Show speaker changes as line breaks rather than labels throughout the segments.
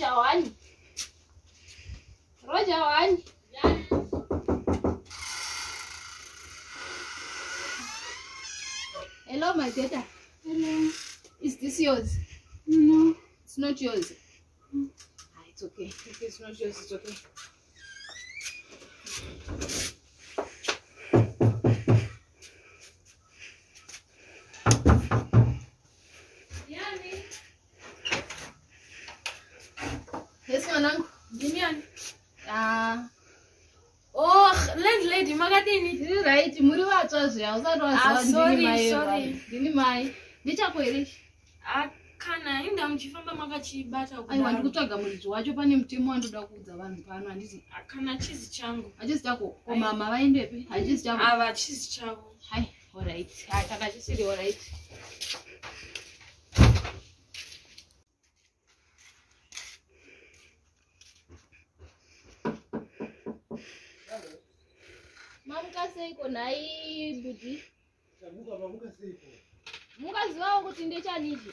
Roger one. Roger one. Hello, my daughter.
Hello.
Is this yours?
No.
It's not yours. It's okay. If it's not yours, it's okay. Yes, Manang.
Gimian. Oh, landlady, Magadini.
You're right. Muriwa chose. I was
sorry.
Give my. Nicha kweli.
Kana inda mchifamba makachibata
kudaro. Ai wandukutsvaga muridzi wacho pane mutemo wandoda kuudza vanhu pano handiti.
Kana chizi changu.
Achisi chako. Ko mama vaendepi? Achisi chako.
Ava chizi chavo.
Hai, all right. Taka chisiri all right. Mamuka seiko nai budi.
Mamuka seiko.
Mukazivawo kuti ndechanichi.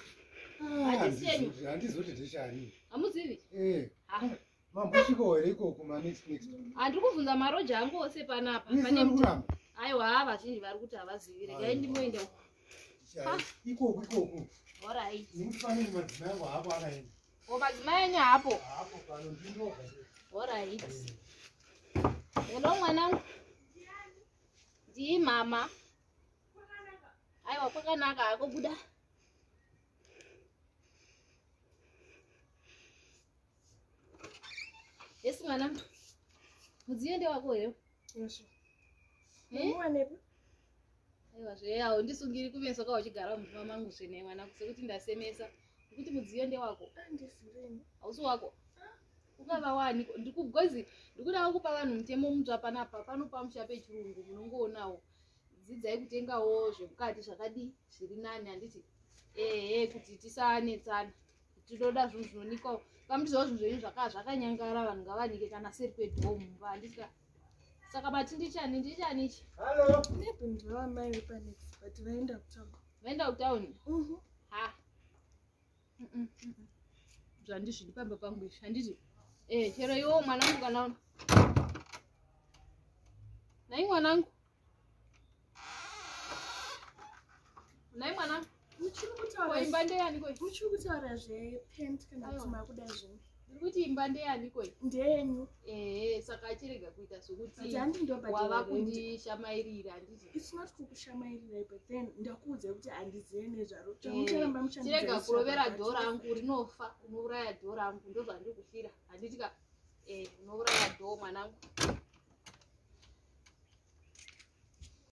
Handizoti ndechani.
Hamuzivi?
Mambosvikawo here ikoko next.
Handiri kubvunza maroja angu ose panapa. Aiwa vazhinji vari kuti havazivi. Regai ndimoende
ikoko.
All right.
Ndikufanira madzimai angu hapo akaenda.
Madzimai enyu hapo?
Hapo pano ndinoga.
All right. Hello mwanangu. Ndii mama. Aiwa kwakanaka hako buda. Yes mwanangu. Mudziyo ndewako here?
Yes. Mwanepi?
Aiwa zveyawo ndisungiri kumeso kwa uchigara mumba mangu zvene mwana sekuti ndasemesa. Kuti mudziyo ndewako.
Andisireni.
Hausi wako. Ukava wani ndikugozi ndikuda kupa vanhu mutemo mutsva panapa panopa mushape chirungu munongoonawo. Dzidzai kutengawo zvemukati zvakadi zviri nani handiti. Kuti tisanetsana. Tinoda zvinhu zvinonikwawo. Kamutizawo zvinhu zvenyu zvakanyangara vanhu ngavanike kana seri kwedhoo mumba handiti. Saka bati ndichanichi.
Hello.
Maybe ndava mai vepanext but vaenda kutauni.
Vaenda kutauni? Ha. Zvandizvidi pamba pangu izvi handiti. Chero iwo mwanangu kana una. Nai mwanangu. Nai mwanangu.
Uchikutaura
imba ndeyani koi?
Uchikutaura zvepent kana kuti makuda zvino.
Ndikuti imba ndeyani koi?
Ndenyu.
Saka achirega kuita sokuti
wava
kundishamairira handiti.
It's not kukushamairira but then ndakuudza kuti handizive nezvaro.
Chirega kurovera dhoo rangu rinofa. Unouraya dhoo rangu ndozvandiri kufira. Handiti ka unouraya dhoo mwanangu.